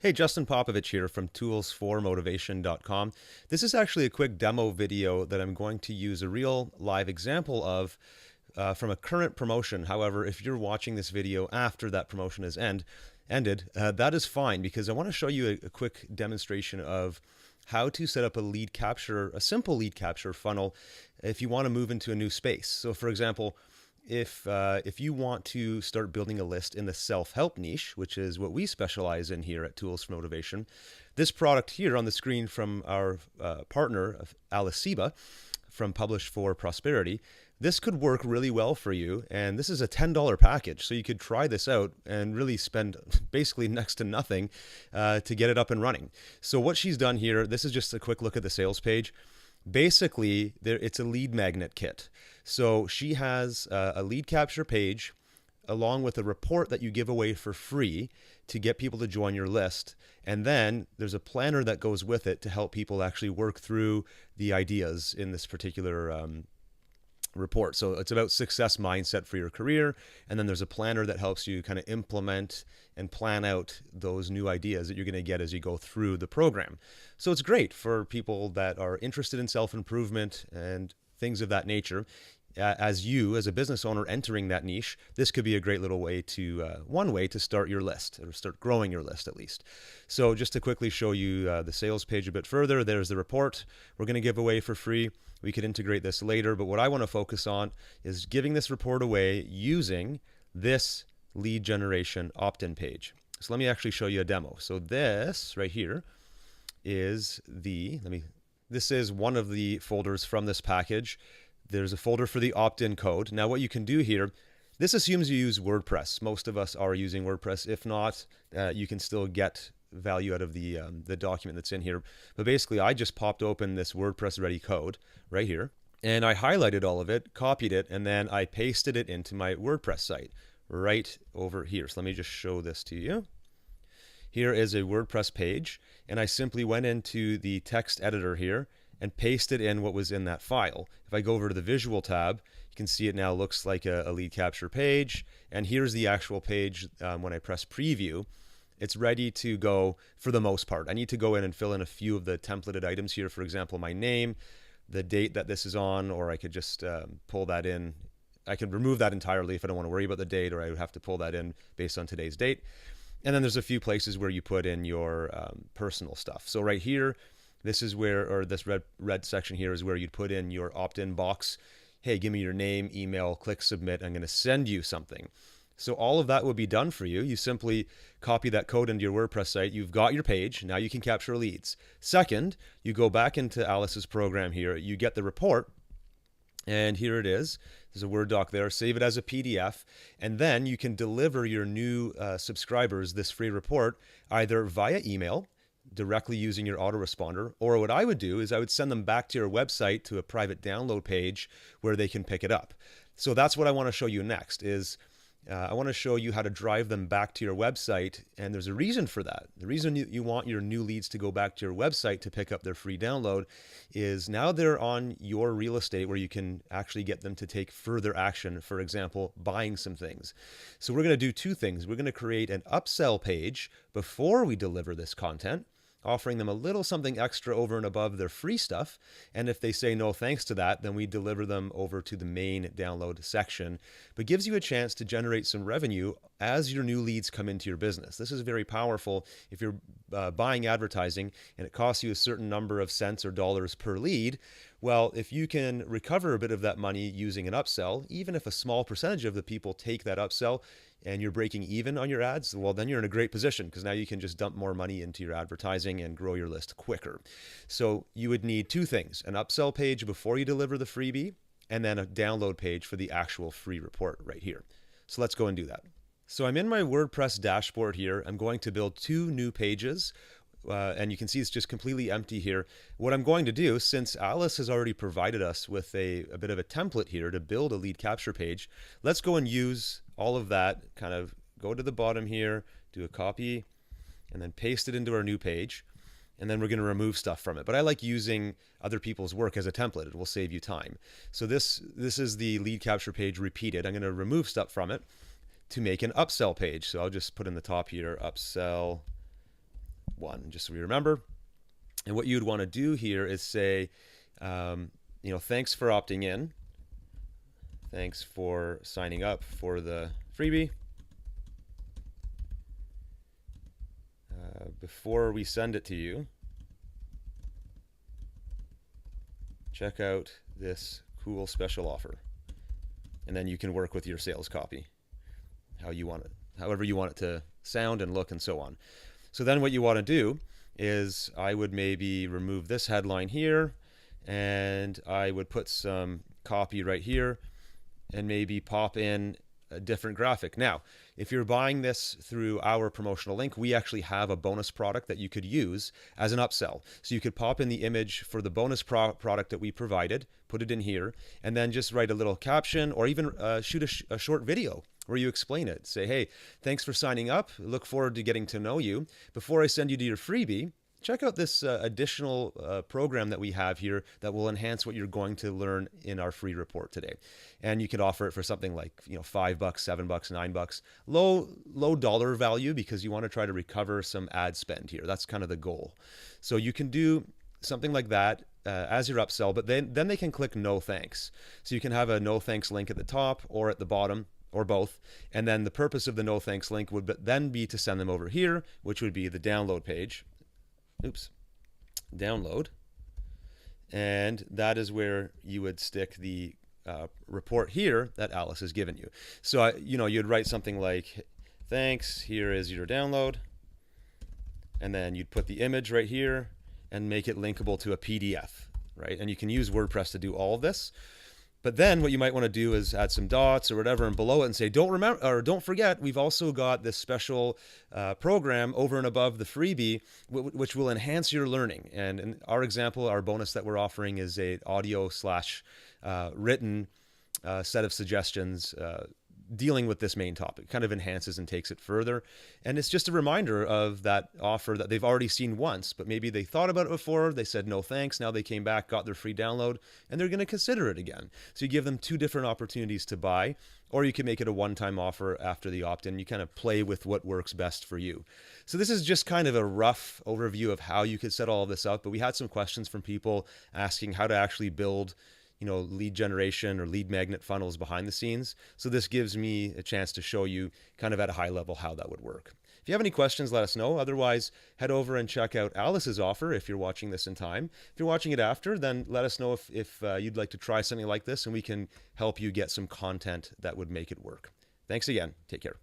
Hey, Justin Popovich here from toolsformotivation.com. This is actually a quick demo video that I'm going to use a real live example of from a current promotion. However, if you're watching this video after that promotion has ended, that is fine because I want to show you a quick demonstration of how to set up a simple lead capture funnel if you want to move into a new space. So for example, if you want to start building a list in the self-help niche, which is what we specialize in here at Tools for Motivation, this product here on the screen from our partner, Aliciba, from Publish for Prosperity, this could work really well for you. And this is a $10 package. So you could try this out and really spend basically next to nothing to get it up and running. So what she's done here, this is just a quick look at the sales page. Basically, it's a lead magnet kit. So she has a lead capture page along with a report that you give away for free to get people to join your list. And then there's a planner that goes with it to help people actually work through the ideas in this particular report. So it's about success mindset for your career. And then there's a planner that helps you kind of implement and plan out those new ideas that you're going to get as you go through the program. So it's great for people that are interested in self-improvement and things of that nature. As you, as a business owner entering that niche, this could be a great little way to, one way to start your list or start growing your list at least. So just to quickly show you the sales page a bit further, there's the report we're going to give away for free. We could integrate this later, but what I want to focus on is giving this report away using this lead generation opt-in page. So let me actually show you a demo. So this right here is this is one of the folders from this package. There's a folder for the opt-in code. Now what you can do here, this assumes you use WordPress. Most of us are using WordPress. If not, you can still get value out of the document that's in here. But basically, I just popped open this WordPress ready code right here, and I highlighted all of it, copied it, and then I pasted it into my WordPress site right over here. So let me just show this to you. Here is a WordPress page, and I simply went into the text editor here and pasted in what was in that file. If I go over to the visual tab, you can see it now looks like a lead capture page. And here's the actual page when I press preview. It's ready to go for the most part. I need to go in and fill in a few of the templated items here. For example, my name, the date that this is on, or I could just pull that in. I could remove that entirely if I don't want to worry about the date, or I would have to pull that in based on today's date. And then there's a few places where you put in your personal stuff. So right here, this is where, or this red section here is where you'd put in your opt-in box. Hey, give me your name, email, click submit. I'm going to send you something. So all of that will be done for you. You simply copy that code into your WordPress site. You've got your page. Now you can capture leads. Second, you go back into Alice's program here. You get the report. And here it is. There's a Word doc there. Save it as a PDF. And then you can deliver your new subscribers this free report either via email, directly using your autoresponder, or what I would do is I would send them back to your website to a private download page where they can pick it up. So that's what I want to show you next is I want to show you how to drive them back to your website, and there's a reason for that. The reason you want your new leads to go back to your website to pick up their free download is now they're on your real estate where you can actually get them to take further action, for example, buying some things. So we're going to do two things. We're going to create an upsell page before we deliver this content, offering them a little something extra over and above their free stuff. And if they say no thanks to that, then we deliver them over to the main download section, but gives you a chance to generate some revenue as your new leads come into your business. This is very powerful if you're buying advertising and it costs you a certain number of cents or dollars per lead. Well, if you can recover a bit of that money using an upsell, even if a small percentage of the people take that upsell, and you're breaking even on your ads, well, then you're in a great position because now you can just dump more money into your advertising and grow your list quicker. So you would need two things, an upsell page before you deliver the freebie, and then a download page for the actual free report right here. So let's go and do that. So I'm in my WordPress dashboard here. I'm going to build two new pages. And you can see it's just completely empty here. What I'm going to do, since Alice has already provided us with a bit of a template here to build a lead capture page, let's go and use all of that, kind of go to the bottom here, do a copy, and then paste it into our new page. And then we're going to remove stuff from it. But I like using other people's work as a template. It will save you time. So this is the lead capture page repeated. I'm going to remove stuff from it to make an upsell page. So I'll just put in the top here, upsell one, just so we remember. And what you'd want to do here is say, thanks for opting in. Thanks for signing up for the freebie. Before we send it to you, check out this cool special offer. And then you can work with your sales copy, however you want it to sound and look and so on. So then what you want to do is I would maybe remove this headline here, and I would put some copy right here and maybe pop in a different graphic. Now, if you're buying this through our promotional link, we actually have a bonus product that you could use as an upsell. So you could pop in the image for the bonus product that we provided, put it in here, and then just write a little caption, or even shoot a short video where you explain it. Say, hey, thanks for signing up. Look forward to getting to know you. Before I send you to your freebie, check out this additional program that we have here that will enhance what you're going to learn in our free report today. And you can offer it for something like $5, $7, $9, low dollar value, because you want to try to recover some ad spend here. That's kind of the goal. So you can do something like that as your upsell, but then they can click no thanks. So you can have a no thanks link at the top or at the bottom, or both. And then the purpose of the no thanks link would then be to send them over here, which would be the download page. Download. And that is where you would stick the report here that Alice has given you. So, you'd write something like, thanks, here is your download. And then you'd put the image right here and make it linkable to a PDF, right? And you can use WordPress to do all of this. But then what you might want to do is add some dots or whatever and below it and say, don't forget, we've also got this special program over and above the freebie, which will enhance your learning. And in our example, our bonus that we're offering is a audio / written set of suggestions dealing with this main topic. Kind of enhances and takes it further. And it's just a reminder of that offer that they've already seen once, but maybe they thought about it before, they said no thanks, now they came back, got their free download, and they're going to consider it again. So you give them two different opportunities to buy, or you can make it a one-time offer after the opt-in. You kind of play with what works best for you. So this is just kind of a rough overview of how you could set all of this up, but we had some questions from people asking how to actually build lead generation or lead magnet funnels behind the scenes. So this gives me a chance to show you kind of at a high level how that would work. If you have any questions, let us know. Otherwise, head over and check out Alice's offer if you're watching this in time. If you're watching it after, then let us know if you'd like to try something like this, and we can help you get some content that would make it work. Thanks again. Take care.